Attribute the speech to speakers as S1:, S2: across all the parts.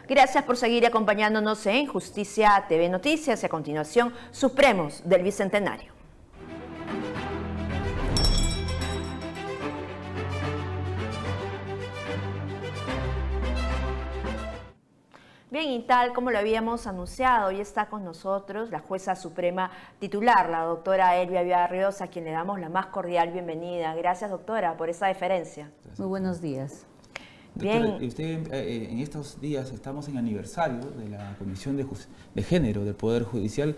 S1: Gracias por seguir acompañándonos en Justicia TV Noticias y a continuación, Supremos del Bicentenario. Bien, y tal como lo habíamos anunciado, hoy está con nosotros la jueza suprema titular, la doctora Elvia Barrios, a quien le damos la más cordial bienvenida. Gracias, doctora, por esa deferencia.
S2: Muy buenos días.
S1: Bien.
S3: Doctora, usted, en estos días estamos en aniversario de la Comisión de Género del Poder Judicial.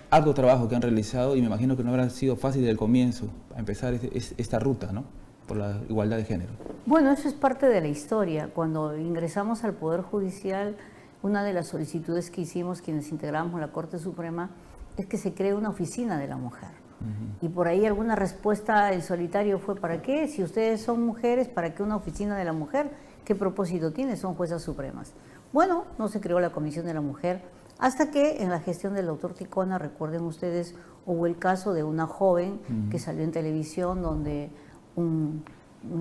S3: Harto trabajo que han realizado y me imagino que no habrá sido fácil desde el comienzo a empezar esta ruta, ¿no?, por la igualdad de género.
S2: Bueno, eso es parte de la historia. Cuando ingresamos al Poder Judicial, una de las solicitudes que hicimos quienes integramos la Corte Suprema es que se cree una oficina de la mujer. Y por ahí alguna respuesta en solitario fue: ¿para qué? Si ustedes son mujeres, ¿para qué una oficina de la mujer? ¿Qué propósito tiene? Son juezas supremas. Bueno, no se creó la Comisión de la Mujer hasta que en la gestión del doctor Ticona, recuerden ustedes, hubo el caso de una joven que salió en televisión donde un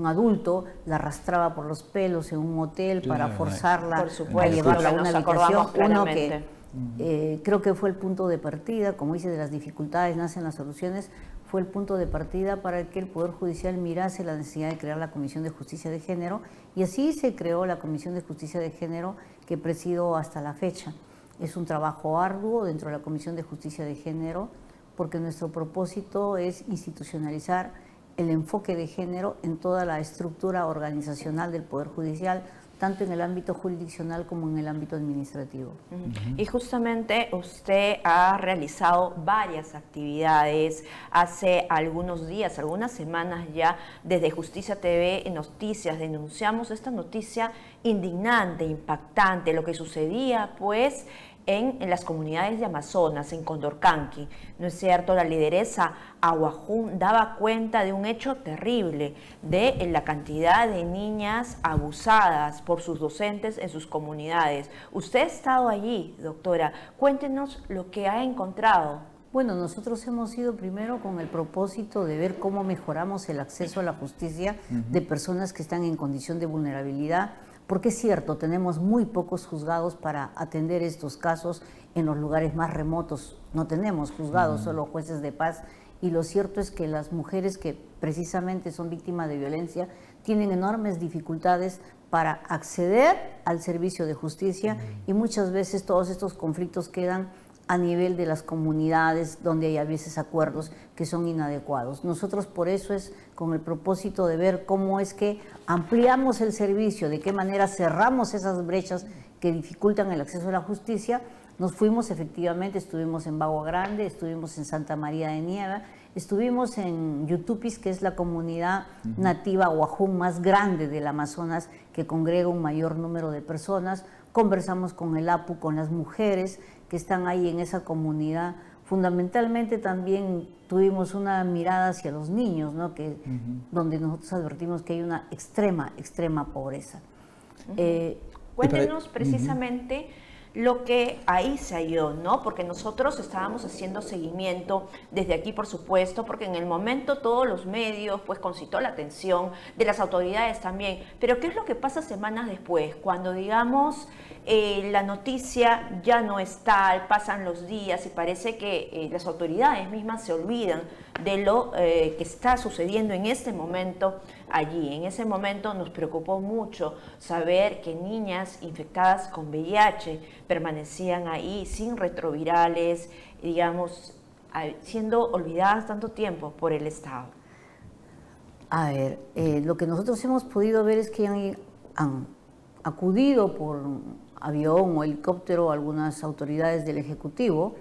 S2: adulto la arrastraba por los pelos en un hotel para forzarla a llevarla a una habitación. Uno que creo que fue el punto de partida, como dice, de las dificultades nacen las soluciones, fue el punto de partida para que el Poder Judicial mirase la necesidad de crear la Comisión de Justicia de Género, y así se creó la Comisión de Justicia de Género que presido hasta la fecha. Es un trabajo arduo dentro de la Comisión de Justicia de Género porque nuestro propósito es institucionalizar el enfoque de género en toda la estructura organizacional del Poder Judicial, tanto en el ámbito jurisdiccional como en el ámbito administrativo.
S1: Y justamente usted ha realizado varias actividades hace algunos días, algunas semanas ya, desde Justicia TV Noticias denunciamos esta noticia indignante, impactante, lo que sucedía pues en las comunidades de Amazonas, en Condorcanqui. ¿No es cierto? La lideresa Aguajún daba cuenta de un hecho terrible, de la cantidad de niñas abusadas por sus docentes en sus comunidades. Usted ha estado allí, doctora. Cuéntenos lo que ha encontrado.
S2: Bueno, nosotros hemos ido primero con el propósito de ver cómo mejoramos el acceso a la justicia de personas que están en condición de vulnerabilidad, porque es cierto, tenemos muy pocos juzgados para atender estos casos en los lugares más remotos. No tenemos juzgados, solo jueces de paz, y lo cierto es que las mujeres que precisamente son víctimas de violencia tienen enormes dificultades para acceder al servicio de justicia y muchas veces todos estos conflictos quedan a nivel de las comunidades donde hay a veces acuerdos que son inadecuados. Nosotros por eso es con el propósito de ver cómo es que ampliamos el servicio, de qué manera cerramos esas brechas que dificultan el acceso a la justicia. Nos fuimos efectivamente, estuvimos en Bagua Grande, estuvimos en Santa María de Nieva, estuvimos en Yutupis, que es la comunidad nativa Aguajún más grande del Amazonas, que congrega un mayor número de personas. Conversamos con el APU, con las mujeres que están ahí en esa comunidad. Fundamentalmente también tuvimos una mirada hacia los niños, ¿no?, donde nosotros advertimos que hay una extrema pobreza.
S1: Cuéntenos precisamente lo que ahí se halló, ¿no? Porque nosotros estábamos haciendo seguimiento desde aquí, por supuesto, porque en el momento todos los medios pues concitó la atención de las autoridades también. Pero ¿qué es lo que pasa semanas después? Cuando, digamos, la noticia ya no es tal, pasan los días y parece que las autoridades mismas se olvidan de lo que está sucediendo en este momento allí. En ese momento nos preocupó mucho saber que niñas infectadas con VIH permanecían ahí sin retrovirales, digamos, siendo olvidadas tanto tiempo por el Estado.
S2: A ver, lo que nosotros hemos podido ver es que han acudido por avión o helicóptero algunas autoridades del Ejecutivo.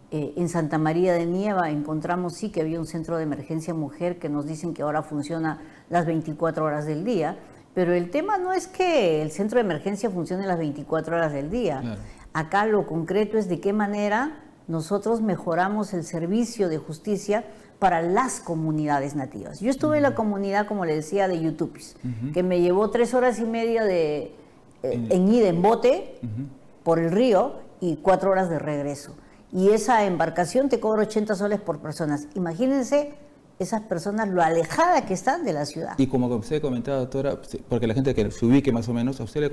S2: En Santa María de Nieva encontramos sí que había un centro de emergencia mujer que nos dicen que ahora funciona las 24 horas del día, pero el tema no es que el centro de emergencia funcione las 24 horas del día. Claro. Acá lo concreto es de qué manera nosotros mejoramos el servicio de justicia para las comunidades nativas. Yo estuve en la comunidad, como le decía, de Yutupis, que me llevó 3 horas y media en ida en bote por el río y 4 horas de regreso. Y esa embarcación te cobra 80 soles por personas. Imagínense esas personas lo alejada que están de la ciudad.
S3: Y como usted comentaba, doctora, porque la gente que se ubique más o menos, a usted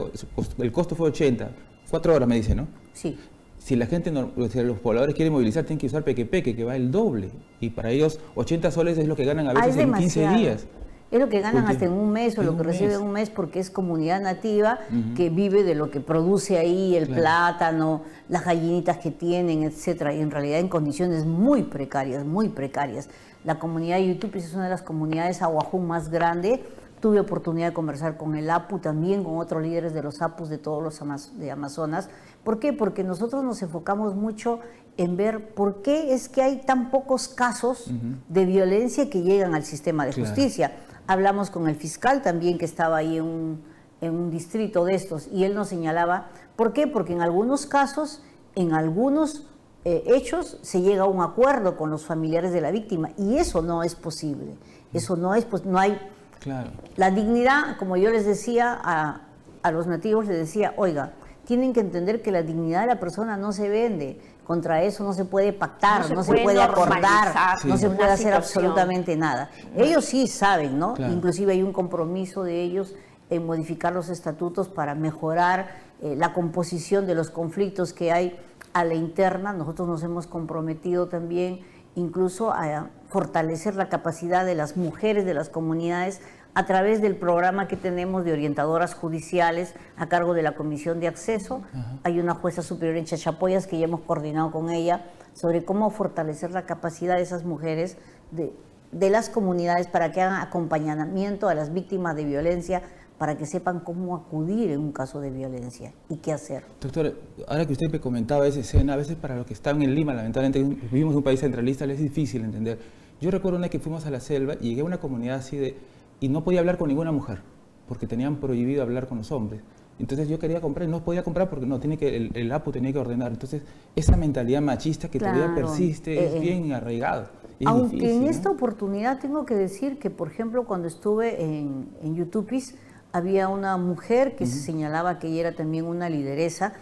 S3: el costo fue 80. 4 horas me dice, ¿no?
S2: Sí.
S3: Si la gente, si los pobladores quieren movilizar, tienen que usar pequepeque, que va el doble. Y para ellos 80 soles es lo que ganan a veces en 15 días.
S2: Es lo que ganan
S3: Porque
S2: hasta en un mes o lo que reciben en un mes porque es comunidad nativa que vive de lo que produce ahí, el plátano, las gallinitas que tienen, etcétera, y en realidad en condiciones muy precarias, muy precarias. La comunidad de Yutupis es una de las comunidades aguajún más grande. Tuve oportunidad de conversar con el APU también, con otros líderes de los APUs de todos los de Amazonas. ¿Por qué? Porque nosotros nos enfocamos mucho en ver por qué es que hay tan pocos casos de violencia que llegan al sistema de justicia. Hablamos con el fiscal también que estaba ahí en un distrito de estos y él nos señalaba, ¿por qué? Porque en algunos casos, en algunos hechos, se llega a un acuerdo con los familiares de la víctima y eso no es posible. Eso no es, no hay...
S3: Claro.
S2: La dignidad, como yo les decía a los nativos, les decía, oiga, tienen que entender que la dignidad de la persona no se vende. Contra eso no se puede pactar, no se puede acordar, no se puede hacer absolutamente nada. Ellos sí saben, ¿no? Claro. Inclusive hay un compromiso de ellos en modificar los estatutos para mejorar la composición de los conflictos que hay a la interna. Nosotros nos hemos comprometido también incluso a fortalecer la capacidad de las mujeres de las comunidades a través del programa que tenemos de orientadoras judiciales a cargo de la Comisión de Acceso. Hay una jueza superior en Chachapoyas que ya hemos coordinado con ella sobre cómo fortalecer la capacidad de esas mujeres de las comunidades para que hagan acompañamiento a las víctimas de violencia, para que sepan cómo acudir en un caso de violencia y qué hacer.
S3: Doctora, ahora que usted me comentaba esa escena, a veces para los que están en Lima, lamentablemente vivimos en un país centralista, les es difícil entender. Yo recuerdo una vez que fuimos a la selva y llegué a una comunidad así y no podía hablar con ninguna mujer, porque tenían prohibido hablar con los hombres. Entonces yo quería comprar y no podía comprar porque no, el APU tenía que ordenar. Entonces esa mentalidad machista que todavía persiste es bien arraigado.
S2: Aunque
S3: difícil,
S2: en esta oportunidad tengo que decir que, por ejemplo, cuando estuve en Yutupis, había una mujer que se señalaba que ella era también una lideresa.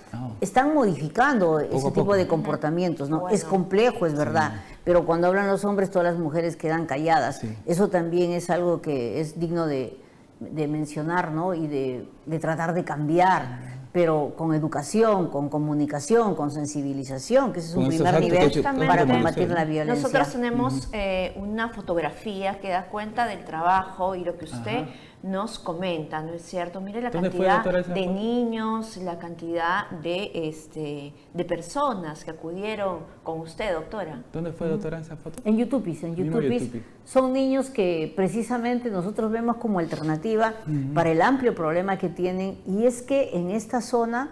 S2: Están modificando ese tipo de comportamientos, ¿no? Bueno, es complejo, es verdad, pero cuando hablan los hombres, todas las mujeres quedan calladas. Eso también es algo que es digno de mencionar, ¿no? Y de tratar de cambiar, pero con educación, con comunicación, con sensibilización, que ese es un primer nivel para combatir la violencia.
S1: Nosotros tenemos una fotografía que da cuenta del trabajo y lo que usted nos comenta, ¿no es cierto? Mire la cantidad de niños, la cantidad de personas que acudieron con usted, doctora.
S3: ¿Dónde fue, doctora, esa foto?
S2: En Yutupis. En Yutupis son niños que precisamente nosotros vemos como alternativa para el amplio problema que tienen, y es que en esta zona,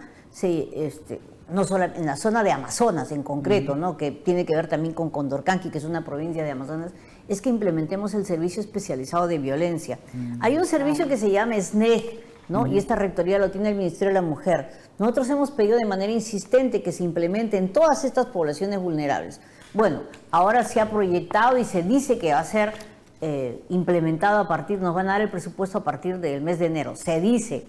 S2: no solo en la zona de Amazonas en concreto, ¿no? Que tiene que ver también con Condorcanqui, que es una provincia de Amazonas, es que implementemos el servicio especializado de violencia. Hay un servicio que se llama SNEG, ¿no? Y esta rectoría lo tiene el Ministerio de la Mujer. Nosotros hemos pedido de manera insistente que se implemente en todas estas poblaciones vulnerables. Bueno, ahora se ha proyectado y se dice que va a ser implementado nos van a dar el presupuesto a partir del mes de enero, se dice.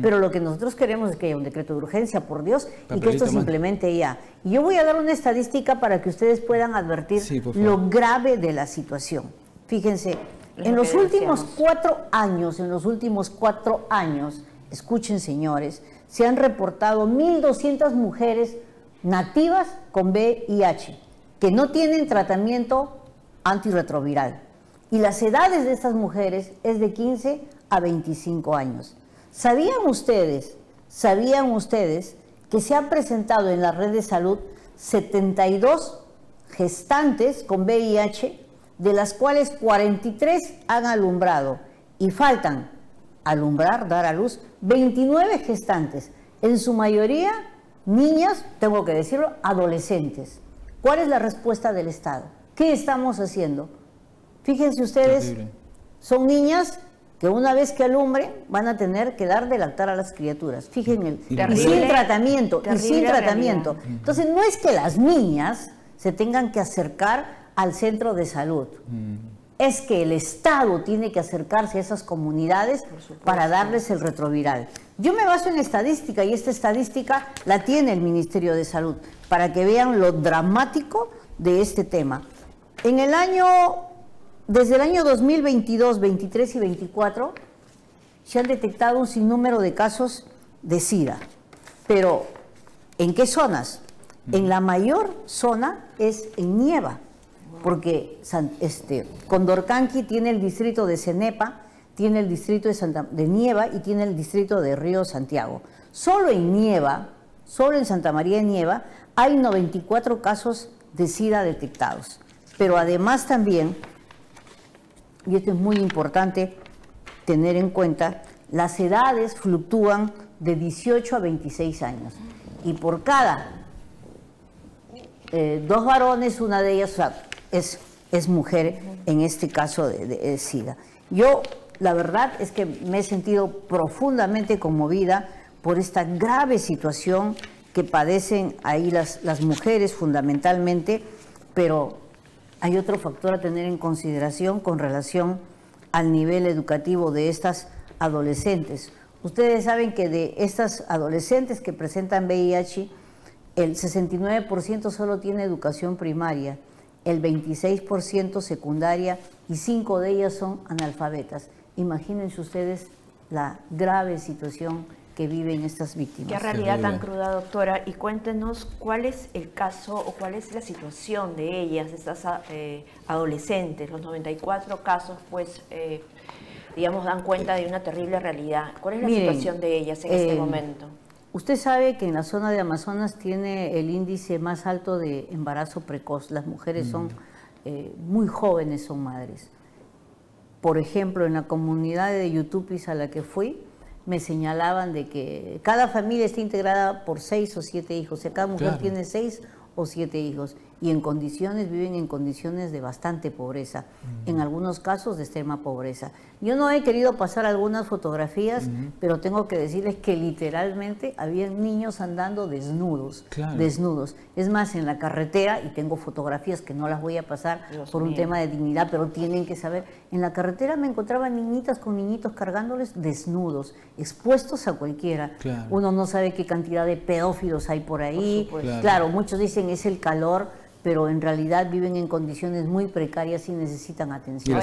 S2: Pero lo que nosotros queremos es que haya un decreto de urgencia, por Dios, y que esto se implemente ya. Y yo voy a dar una estadística para que ustedes puedan advertir lo grave de la situación. Fíjense, en los últimos 4 años, escuchen señores, se han reportado 1.200 mujeres nativas con VIH que no tienen tratamiento antirretroviral. Y las edades de estas mujeres es de 15 a 25 años. ¿Sabían ustedes que se han presentado en la red de salud 72 gestantes con VIH, de las cuales 43 han alumbrado y faltan dar a luz 29 gestantes, en su mayoría niñas, tengo que decirlo, adolescentes? ¿Cuál es la respuesta del Estado? ¿Qué estamos haciendo? Fíjense ustedes, son niñas que una vez que alumbren van a tener que dar de lactar a las criaturas. Fíjense, sin tratamiento. Entonces no es que las niñas se tengan que acercar al centro de salud, es que el Estado tiene que acercarse a esas comunidades para darles el retroviral. Yo me baso en estadística, y esta estadística la tiene el Ministerio de Salud, para que vean lo dramático de este tema. Desde el año 2022, 23 y 24 se han detectado un sinnúmero de casos de SIDA, pero ¿En qué zonas? En la mayor zona es en Nieva, porque Condorcanqui tiene el distrito de Cenepa, tiene el distrito de Nieva y tiene el distrito de Río Santiago. Solo en Nieva, solo en Santa María de Nieva, hay 94 casos de SIDA detectados. Pero además también, y esto es muy importante tener en cuenta, las edades fluctúan de 18 a 26 años. Y por cada 2 varones, una de ellas es mujer en este caso de SIDA. Yo, la verdad es que me he sentido profundamente conmovida por esta grave situación que padecen ahí las mujeres fundamentalmente, pero hay otro factor a tener en consideración con relación al nivel educativo de estas adolescentes. Ustedes saben que de estas adolescentes que presentan VIH, el 69% solo tiene educación primaria, el 26% secundaria y 5 de ellas son analfabetas. Imagínense ustedes la grave situación que viven estas víctimas.
S1: Qué realidad tan cruda, doctora. Y cuéntenos cuál es el caso o cuál es la situación de ellas, estas adolescentes. Los 94 casos, pues, digamos, dan cuenta de una terrible realidad. ¿Cuál es la situación de ellas en este momento?
S2: Usted sabe que en la zona de Amazonas tiene el índice más alto de embarazo precoz. Las mujeres son muy jóvenes, son madres. Por ejemplo, en la comunidad de Yutupis a la que fui, me señalaban de que cada familia está integrada por 6 o 7 hijos. O sea, cada mujer tiene 6 o 7 hijos y viven en condiciones de bastante pobreza, en algunos casos de extrema pobreza. Yo no he querido pasar algunas fotografías, pero tengo que decirles que literalmente había niños andando desnudos, desnudos. Es más, en la carretera, y tengo fotografías que no las voy a pasar por un tema de dignidad, pero tienen que saber, en la carretera me encontraba niñitas con niñitos cargándoles desnudos, expuestos a cualquiera. Uno no sabe qué cantidad de pedófilos hay por ahí. Claro, muchos dicen es el calor, pero en realidad viven en condiciones muy precarias y necesitan atención.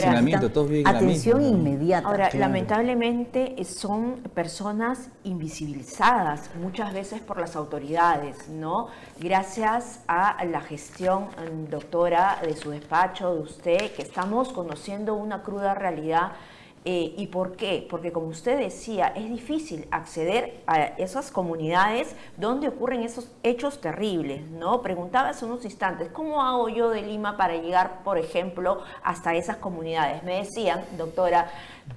S2: Atención inmediata.
S1: Ahora, lamentablemente son personas invisibilizadas muchas veces por las autoridades, ¿no? Gracias a la gestión, doctora, de su despacho, de usted, que estamos conociendo una cruda realidad. ¿Y por qué? Porque como usted decía, es difícil acceder a esas comunidades donde ocurren esos hechos terribles, ¿no? Preguntaba hace unos instantes, ¿cómo hago yo de Lima para llegar, por ejemplo, hasta esas comunidades? Me decían, doctora,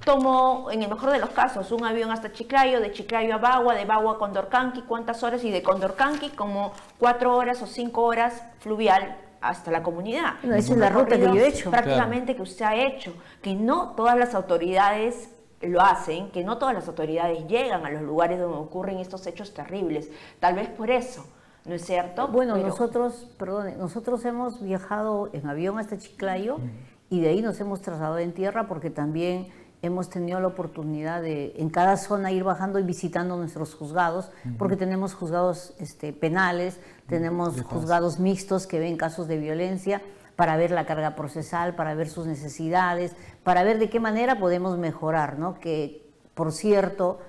S1: tomo, en el mejor de los casos, un avión hasta Chiclayo, de Chiclayo a Bagua, de Bagua a Condorcanqui, ¿cuántas horas? Y de Condorcanqui como 4 horas o 5 horas fluvial hasta la comunidad.
S2: No, esa es la ruta que yo he hecho.
S1: Prácticamente que usted ha hecho, que no todas las autoridades lo hacen, que no todas las autoridades llegan a los lugares donde ocurren estos hechos terribles. Tal vez por eso, ¿no es cierto?
S2: Bueno, nosotros hemos viajado en avión hasta Chiclayo y de ahí nos hemos trasladado en tierra porque también hemos tenido la oportunidad de en cada zona ir bajando y visitando nuestros juzgados, porque tenemos juzgados penales, tenemos juzgados mixtos que ven casos de violencia para ver la carga procesal, para ver sus necesidades, para ver de qué manera podemos mejorar, ¿no? Que por cierto,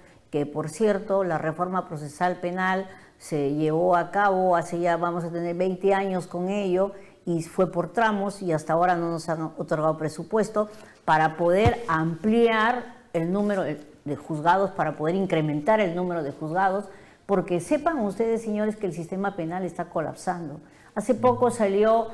S2: la reforma procesal penal se llevó a cabo hace ya, vamos a tener 20 años con ello, y fue por tramos y hasta ahora no nos han otorgado presupuesto para poder ampliar el número de juzgados, para poder incrementar el número de juzgados, porque sepan ustedes, señores, que el sistema penal está colapsando. Hace poco salió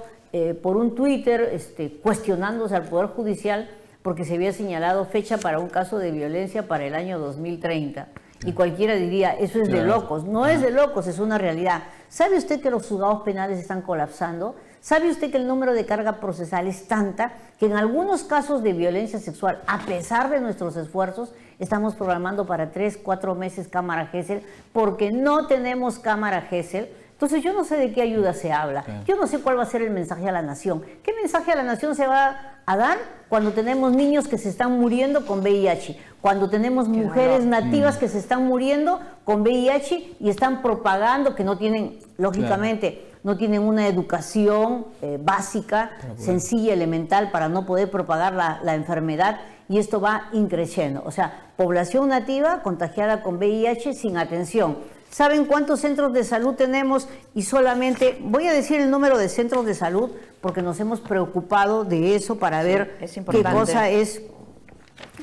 S2: por un Twitter cuestionándose al Poder Judicial porque se había señalado fecha para un caso de violencia para el año 2030. Y cualquiera diría, eso es de locos. No es de locos, es una realidad. ¿Sabe usted que los juzgados penales están colapsando? ¿Sabe usted que el número de carga procesal es tanta que en algunos casos de violencia sexual, a pesar de nuestros esfuerzos, estamos programando para 3, 4 meses cámara Gesell porque no tenemos cámara Gesell? Entonces yo no sé de qué ayuda se habla, yo no sé cuál va a ser el mensaje a la nación. ¿Qué mensaje a la nación se va a dar cuando tenemos niños que se están muriendo con VIH? Cuando tenemos mujeres nativas que se están muriendo con VIH y están propagando, que no tienen, lógicamente, no tienen una educación básica, sencilla, elemental, para no poder propagar la enfermedad, y esto va increciendo. O sea, población nativa contagiada con VIH sin atención. ¿Saben cuántos centros de salud tenemos? Y solamente, voy a decir el número de centros de salud porque nos hemos preocupado de eso para ver qué cosa es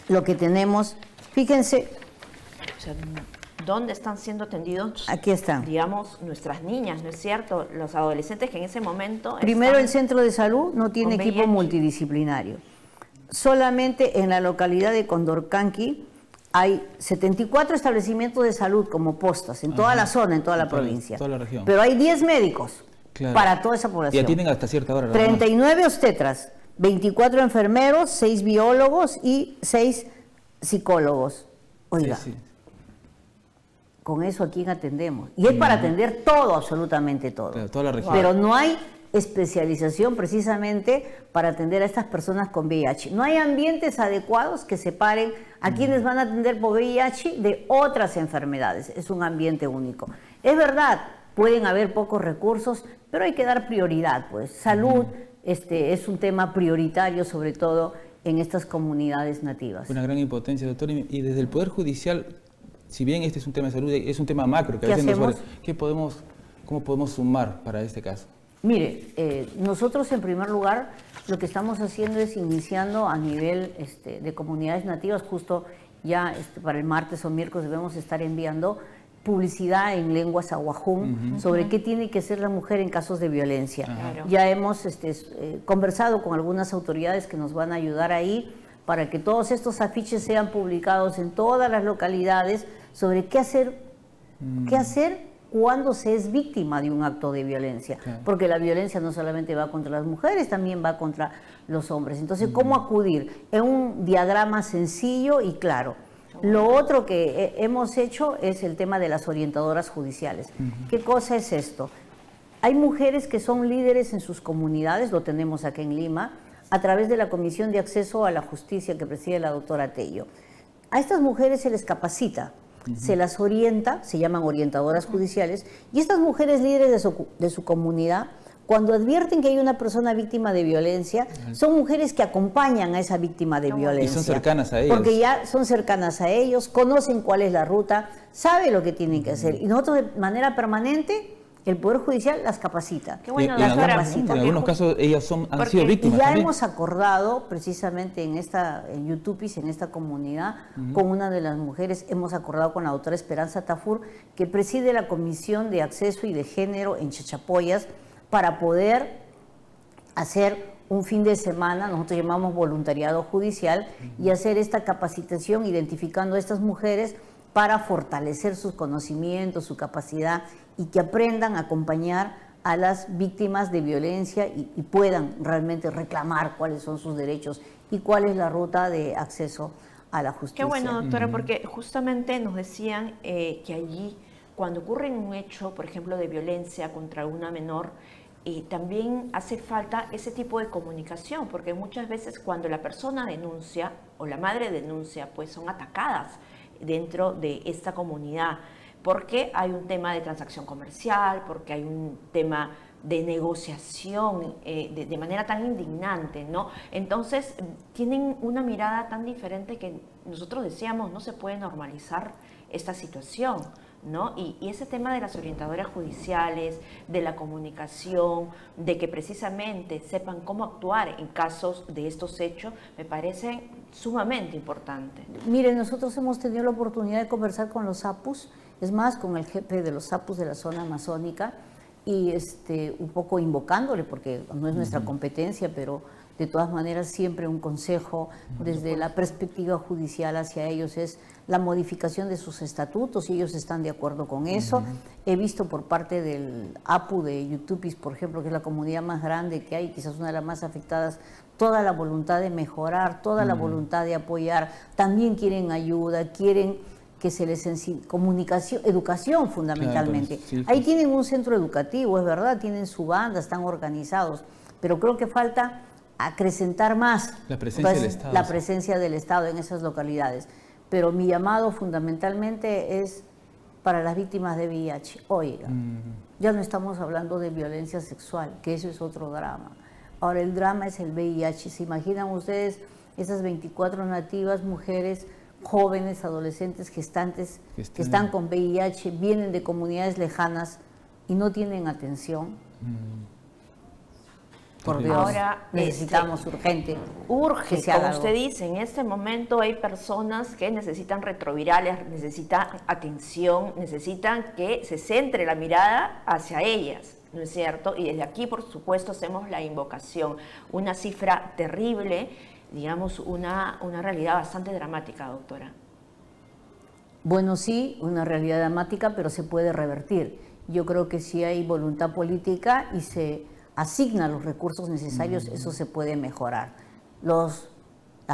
S2: lo que tenemos. Fíjense.
S1: O sea, ¿dónde están siendo atendidos?
S2: Aquí están.
S1: Digamos, nuestras niñas, ¿no es cierto? Los adolescentes que en ese momento...
S2: Primero, el centro de salud no tiene equipo multidisciplinario. Solamente en la localidad de Condorcanqui hay 74 establecimientos de salud como postas, en toda la zona, en toda la provincia.
S3: Toda la región.
S2: Pero hay 10 médicos para toda esa población.
S3: Y atienden hasta cierta hora.
S2: 39 obstetras, 24 enfermeros, 6 biólogos y 6 psicólogos. Oiga, sí. Con eso ¿a quién atendemos? Y es para atender todo, absolutamente todo.
S3: Claro, toda la región.
S2: Pero no hay especialización precisamente para atender a estas personas con VIH. No hay ambientes adecuados que separen a quienes van a atender por VIH de otras enfermedades. Es un ambiente único. Es verdad, pueden haber pocos recursos, pero hay que dar prioridad, pues. Salud es un tema prioritario, sobre todo en estas comunidades nativas.
S3: Una gran impotencia, doctor. Y desde el Poder Judicial, si bien este es un tema de salud, es un tema macro que a veces ¿cómo podemos sumar para este caso?
S2: Mire, nosotros en primer lugar lo que estamos haciendo es iniciando a nivel de comunidades nativas, justo ya para el martes o miércoles debemos estar enviando publicidad en lengua sahuajún sobre qué tiene que hacer la mujer en casos de violencia. Ya hemos conversado con algunas autoridades que nos van a ayudar ahí para que todos estos afiches sean publicados en todas las localidades sobre qué hacer cuando se es víctima de un acto de violencia, porque la violencia no solamente va contra las mujeres, también va contra los hombres. Entonces, ¿cómo acudir? En un diagrama sencillo y claro. Lo otro que hemos hecho es el tema de las orientadoras judiciales. ¿Qué cosa es esto? Hay mujeres que son líderes en sus comunidades, lo tenemos aquí en Lima, a través de la Comisión de Acceso a la Justicia que preside la doctora Tello. A estas mujeres se les capacita, se las orienta, se llaman orientadoras judiciales, y estas mujeres líderes de su comunidad, cuando advierten que hay una persona víctima de violencia, son mujeres que acompañan a esa víctima de violencia.
S3: Y son cercanas a ellos.
S2: Porque ya son cercanas a ellos, conocen cuál es la ruta, saben lo que tienen que hacer. Y nosotros de manera permanente, el Poder Judicial las capacita.
S1: Qué bueno,
S3: en algunos casos ellas han sido víctimas.
S2: Y ya
S3: también
S2: hemos acordado precisamente en Yutupis, en esta comunidad, con una de las mujeres, hemos acordado con la doctora Esperanza Tafur, que preside la Comisión de Acceso y de Género en Chachapoyas, para poder hacer un fin de semana, nosotros llamamos voluntariado judicial, y hacer esta capacitación identificando a estas mujeres para fortalecer sus conocimientos, su capacidad, y que aprendan a acompañar a las víctimas de violencia y puedan realmente reclamar cuáles son sus derechos y cuál es la ruta de acceso a la justicia.
S1: Qué bueno, doctora, porque justamente nos decían que allí, cuando ocurre un hecho, por ejemplo, de violencia contra una menor, también hace falta ese tipo de comunicación, porque muchas veces cuando la persona denuncia o la madre denuncia, pues son atacadas dentro de esta comunidad, porque hay un tema de transacción comercial, porque hay un tema de negociación de manera tan indignante, ¿no? Entonces, tienen una mirada tan diferente que nosotros decíamos, no se puede normalizar esta situación, ¿no? Y ese tema de las orientadoras judiciales, de la comunicación, de que precisamente sepan cómo actuar en casos de estos hechos, me parece sumamente importante.
S2: Miren, nosotros hemos tenido la oportunidad de conversar con los APUs, es más, con el jefe de los APUs de la zona amazónica, y un poco invocándole, porque no es nuestra competencia, pero de todas maneras siempre un consejo desde la perspectiva judicial hacia ellos es la modificación de sus estatutos, y ellos están de acuerdo con eso. He visto por parte del APU de Yutupis, por ejemplo, que es la comunidad más grande que hay, quizás una de las más afectadas, toda la voluntad de mejorar, toda la voluntad de apoyar, también quieren ayuda, quieren que se les comunicación, educación fundamentalmente.
S3: Claro, sí.
S2: Ahí tienen un centro educativo, es verdad, tienen su banda, están organizados, pero creo que falta acrecentar más
S3: la presencia del Estado.
S2: La presencia del Estado en esas localidades. Pero mi llamado fundamentalmente es para las víctimas de VIH. Oiga, ya no estamos hablando de violencia sexual, que eso es otro drama. Ahora el drama es el VIH. ¿Se imaginan ustedes esas 24 nativas mujeres jóvenes, adolescentes, gestantes que están con VIH, vienen de comunidades lejanas y no tienen atención. Por Dios,
S1: ahora
S2: necesitamos urgente.
S1: Urge,
S2: que se
S1: como
S2: haga
S1: usted
S2: algo.
S1: dice, en este momento hay personas que necesitan retrovirales, necesitan atención, necesitan que se centre la mirada hacia ellas, ¿no es cierto? Y desde aquí, por supuesto, hacemos la invocación. Una cifra terrible, digamos, una realidad bastante dramática, doctora.
S2: Bueno, sí, una realidad dramática, pero se puede revertir. Yo creo que si hay voluntad política y se asigna los recursos necesarios, eso se puede mejorar. Las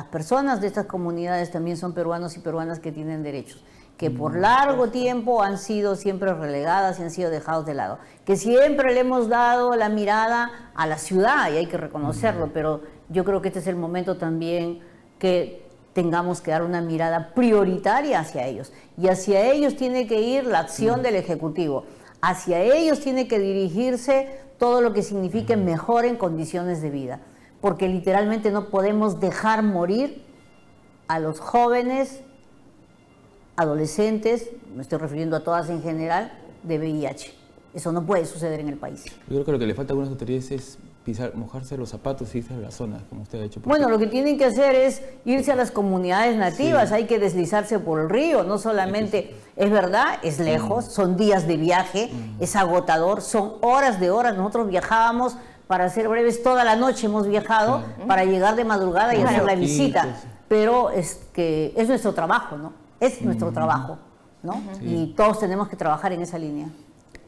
S2: personas de estas comunidades también son peruanos y peruanas que tienen derechos, que por largo tiempo han sido siempre relegadas y han sido dejados de lado, que siempre le hemos dado la mirada a la ciudad y hay que reconocerlo, pero yo creo que este es el momento también que tengamos que dar una mirada prioritaria hacia ellos, y hacia ellos tiene que ir la acción del Ejecutivo, hacia ellos tiene que dirigirse todo lo que signifique mejor en condiciones de vida, porque literalmente no podemos dejar morir a los jóvenes, adolescentes, me estoy refiriendo a todas en general, de VIH. Eso no puede suceder en el país.
S3: Yo creo que lo que le falta a algunas autoridades es mojarse los zapatos y irse a la zona, como usted ha hecho.
S2: Bueno, lo que tienen que hacer es irse a las comunidades nativas,
S3: Sí.
S2: hay que deslizarse por el río, no solamente, es verdad, es lejos, son días de viaje, es agotador, son horas de horas, nosotros viajábamos, para ser breves, toda la noche hemos viajado para llegar de madrugada y
S3: Claro.
S2: hacer la
S3: Sí,
S2: visita,
S3: pues.
S2: pero es que es nuestro trabajo, ¿no? Es nuestro trabajo, ¿no?
S3: Sí.
S2: Y todos tenemos que trabajar en esa línea.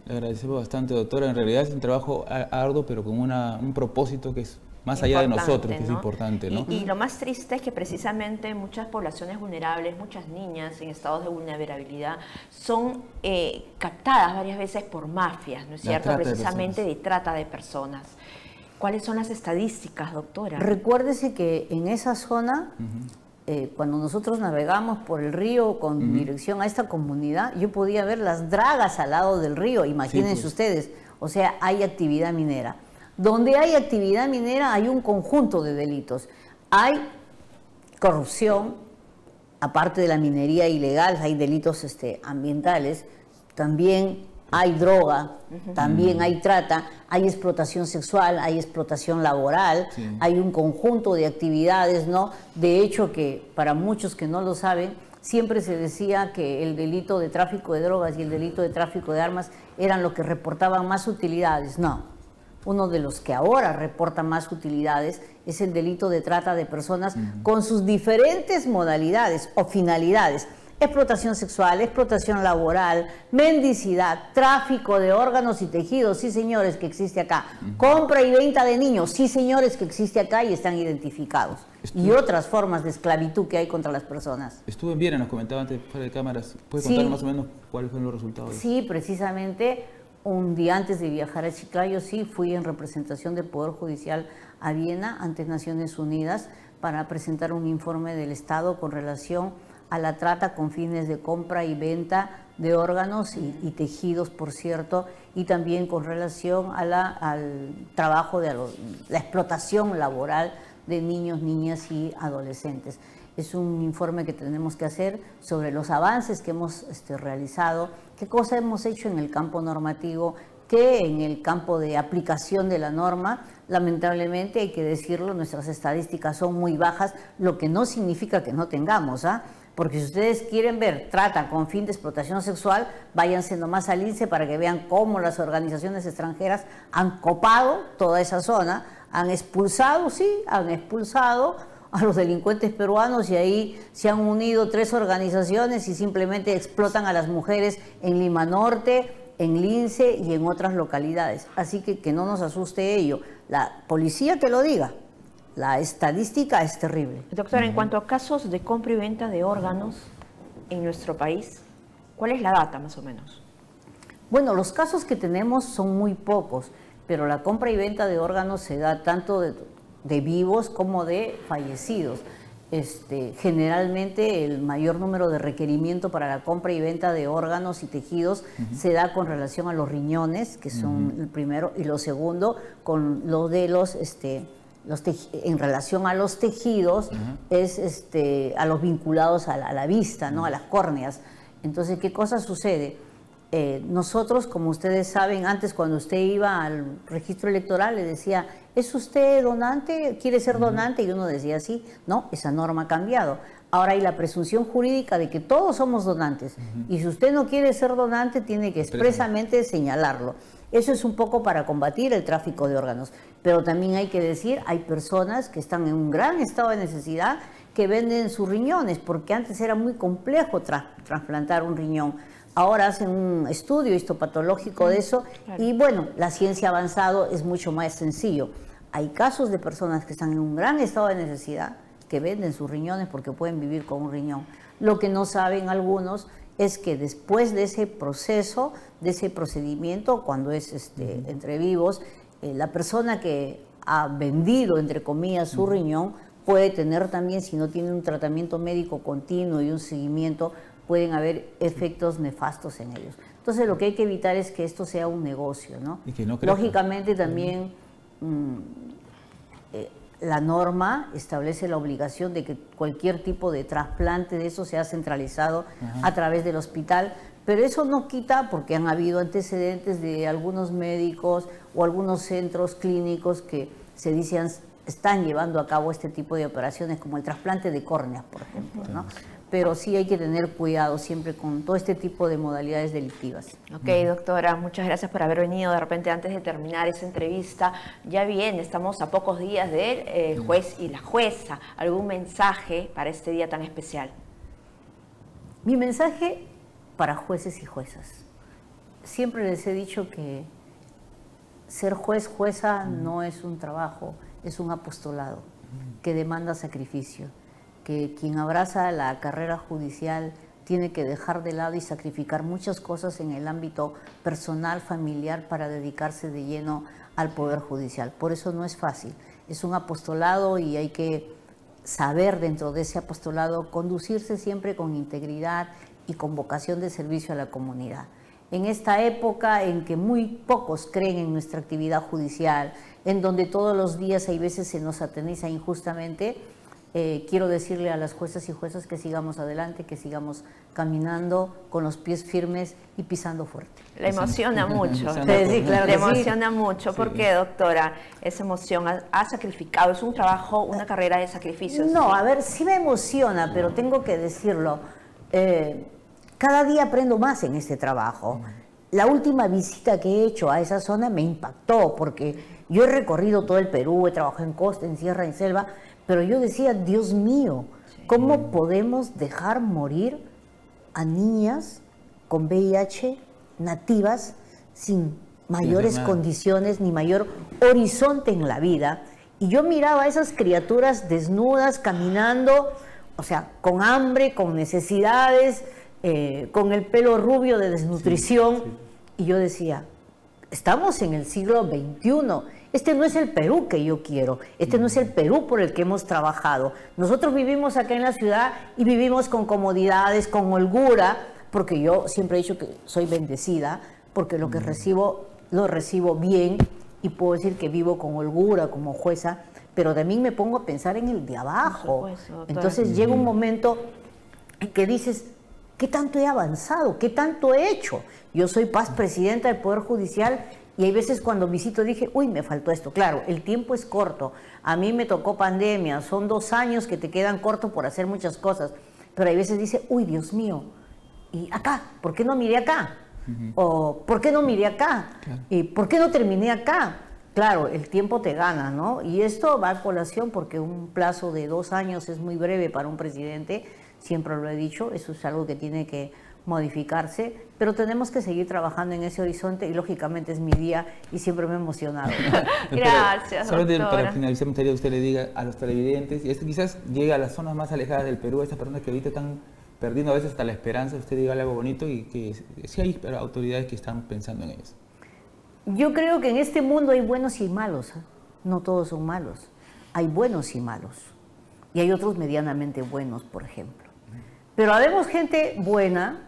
S3: Le agradecemos bastante, doctora. En realidad es un trabajo arduo, pero con un propósito que es más allá de
S1: Importante,
S3: nosotros, que es
S1: ¿no?
S3: importante, ¿no?
S1: Y lo más triste es que precisamente muchas poblaciones vulnerables, muchas niñas en estados de vulnerabilidad, son captadas varias veces por mafias, ¿no es
S3: La
S1: cierto?
S3: trata de
S1: Precisamente de
S3: personas.
S1: trata de personas. ¿Cuáles son las estadísticas, doctora?
S2: Recuérdese que en esa zona, cuando nosotros navegamos por el río con dirección a esta comunidad, yo podía ver las dragas al lado del río, imagínense
S3: pues.
S2: ustedes, o sea, hay actividad minera. Donde hay actividad minera hay un conjunto de delitos. Hay corrupción, aparte de la minería ilegal, hay delitos ambientales, también hay droga, también hay trata, hay explotación sexual, hay explotación laboral,
S3: Sí.
S2: hay un conjunto de actividades, ¿no? De hecho, que para muchos que no lo saben, siempre se decía que el delito de tráfico de drogas y el delito de tráfico de armas eran los que reportaban más utilidades. No, uno de los que ahora reporta más utilidades es el delito de trata de personas con sus diferentes modalidades o finalidades. Explotación sexual, explotación laboral, mendicidad, tráfico de órganos y tejidos, sí señores que existe acá. Compra y venta de niños, sí señores que existe acá y están identificados. Y otras formas de esclavitud que hay contra las personas.
S3: Estuve en Viena, nos comentaba antes fuera de cámaras. ¿Puede
S2: Sí.
S3: contar más o menos cuáles fueron los resultados?
S2: Sí, precisamente un día antes de viajar a Chiclayo, sí, fui en representación del Poder Judicial a Viena ante Naciones Unidas para presentar un informe del Estado con relación a la trata con fines de compra y venta de órganos y tejidos, por cierto, y también con relación a al trabajo de la explotación laboral de niños, niñas y adolescentes. Es un informe que tenemos que hacer sobre los avances que hemos realizado, qué cosa hemos hecho en el campo normativo, que en el campo de aplicación de la norma, lamentablemente hay que decirlo, nuestras estadísticas son muy bajas, lo que no significa que no tengamos, ¿ah? Porque si ustedes quieren ver trata con fin de explotación sexual, váyanse nomás al INSE para que vean cómo las organizaciones extranjeras han copado toda esa zona, han expulsado, sí, han expulsado a los delincuentes peruanos y ahí se han unido 3 organizaciones y simplemente explotan a las mujeres en Lima Norte, en Lince y en otras localidades. Así que no nos asuste ello. La policía que lo diga. La estadística es terrible.
S1: Doctora, en cuanto a casos de compra y venta de órganos en nuestro país, ¿cuál es la data más o menos?
S2: Bueno, los casos que tenemos son muy pocos, pero la compra y venta de órganos se da tanto de vivos como de fallecidos. Generalmente el mayor número de requerimiento para la compra y venta de órganos y tejidos se da con relación a los riñones, que son el primero, y lo segundo con lo de los en relación a los tejidos, es a los vinculados a la vista, ¿no? A las córneas. Entonces, ¿qué cosa sucede? Nosotros, como ustedes saben, antes cuando usted iba al registro electoral le decía, ¿es usted donante? ¿Quiere ser donante? Y uno decía sí. No, esa norma ha cambiado. Ahora hay la presunción jurídica de que todos somos donantes. Y si usted no quiere ser donante, tiene que expresamente señalarlo. Eso es un poco para combatir el tráfico de órganos. Pero también hay que decir, hay personas que están en un gran estado de necesidad que venden sus riñones, porque antes era muy complejo trasplantar un riñón. Ahora hacen un estudio histopatológico de eso y bueno, la ciencia ha avanzado, es mucho más sencillo. Hay casos de personas que están en un gran estado de necesidad que venden sus riñones porque pueden vivir con un riñón. Lo que no saben algunos es que después de ese proceso, de ese procedimiento, cuando es entre vivos, la persona que ha vendido, entre comillas, su riñón, puede tener también, si no tiene un tratamiento médico continuo y un seguimiento, pueden haber efectos nefastos en ellos. Entonces, lo que hay que evitar es que esto sea un negocio, ¿no?
S3: Y que no crezca.
S2: Lógicamente, también la norma establece la obligación de que cualquier tipo de trasplante de eso sea centralizado a través del hospital, pero eso no quita, porque han habido antecedentes de algunos médicos o algunos centros clínicos que se dicen están llevando a cabo este tipo de operaciones, como el trasplante de córneas, por ejemplo, ¿no? Pero sí hay que tener cuidado siempre con todo este tipo de modalidades delictivas.
S1: Ok, doctora, muchas gracias por haber venido. De repente, antes de terminar esa entrevista, ya bien, estamos a pocos días del juez y la jueza. ¿Algún mensaje para este día tan especial?
S2: Mi mensaje para jueces y juezas. Siempre les he dicho que ser juez, jueza no es un trabajo, es un apostolado que demanda sacrificio, que quien abraza la carrera judicial tiene que dejar de lado y sacrificar muchas cosas en el ámbito personal, familiar, para dedicarse de lleno al Poder Judicial. Por eso no es fácil, es un apostolado y hay que saber dentro de ese apostolado conducirse siempre con integridad y con vocación de servicio a la comunidad. En esta época en que muy pocos creen en nuestra actividad judicial, en donde todos los días hay veces se nos ateniza injustamente, quiero decirle a las juezas y juezas que sigamos adelante, que sigamos caminando con los pies firmes y pisando fuerte.
S1: Le emociona mucho.
S2: Sí, claro.
S1: Le emociona mucho. ¿Por qué, doctora? Esa emoción ha sacrificado, es un trabajo, una carrera de sacrificios.
S2: No, a ver, sí me emociona, pero tengo que decirlo. Cada día aprendo más en este trabajo. La última visita que he hecho a esa zona me impactó, porque yo he recorrido todo el Perú, he trabajado en costa, en sierra, en selva, pero yo decía, Dios mío, ¿cómo podemos dejar morir a niñas con VIH nativas sin mayores condiciones ni mayor horizonte en la vida? Y yo miraba a esas criaturas desnudas, caminando, o sea, con hambre, con necesidades, con el pelo rubio de desnutrición, y yo decía, estamos en el siglo XXI, este no es el Perú que yo quiero, este no es el Perú por el que hemos trabajado. Nosotros vivimos acá en la ciudad y vivimos con comodidades, con holgura, porque yo siempre he dicho que soy bendecida, porque lo que recibo, lo recibo bien, y puedo decir que vivo con holgura como jueza, pero también me pongo a pensar en el de abajo. Entonces llega un momento en que dices, ¿qué tanto he avanzado? ¿Qué tanto he hecho? Yo soy presidenta del Poder Judicial y hay veces cuando visito dije, uy, me faltó esto. Claro, el tiempo es corto. A mí me tocó pandemia, son 2 años que te quedan cortos por hacer muchas cosas. Pero hay veces dice, uy, Dios mío, ¿y acá? ¿Por qué no miré acá? O ¿por qué no miré acá? ¿Y por qué no terminé acá? Claro, el tiempo te gana, ¿no? Y esto va a colación porque un plazo de 2 años es muy breve para un presidente, siempre lo he dicho, eso es algo que tiene que modificarse, pero tenemos que seguir trabajando en ese horizonte y lógicamente es mi día y siempre me he emocionado.
S1: Gracias,
S3: solamente
S1: doctora.
S3: para finalizar, me gustaría que usted le diga a los televidentes, y esto quizás llega a las zonas más alejadas del Perú, a estas personas que ahorita están perdiendo a veces hasta la esperanza, usted diga algo bonito y que sí hay autoridades que están pensando en ellos.
S2: Yo creo que en este mundo hay buenos y malos, ¿eh? No todos son malos, hay buenos y malos, y hay otros medianamente buenos, por ejemplo. Pero habemos gente buena,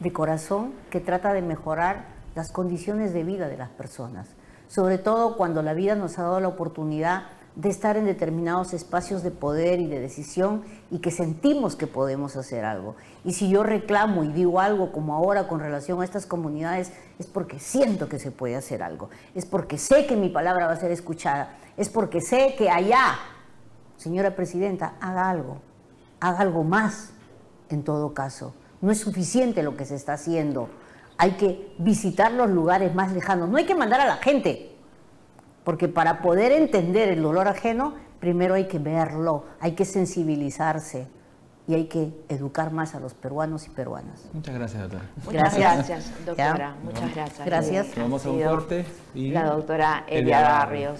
S2: de corazón, que trata de mejorar las condiciones de vida de las personas, sobre todo cuando la vida nos ha dado la oportunidad de estar en determinados espacios de poder y de decisión y que sentimos que podemos hacer algo. Y si yo reclamo y digo algo como ahora con relación a estas comunidades, es porque siento que se puede hacer algo, es porque sé que mi palabra va a ser escuchada, es porque sé que allá, señora presidenta, haga algo más en todo caso. No es suficiente lo que se está haciendo, hay que visitar los lugares más lejanos, no hay que mandar a la gente. Porque para poder entender el dolor ajeno, primero hay que verlo, hay que sensibilizarse y hay que educar más a los peruanos y peruanas.
S3: Muchas gracias, doctora.
S1: Muchas gracias, doctora.
S2: Ya.
S1: Muchas gracias.
S2: Gracias.
S3: Vamos a un corte y
S1: la doctora Elia Barrios.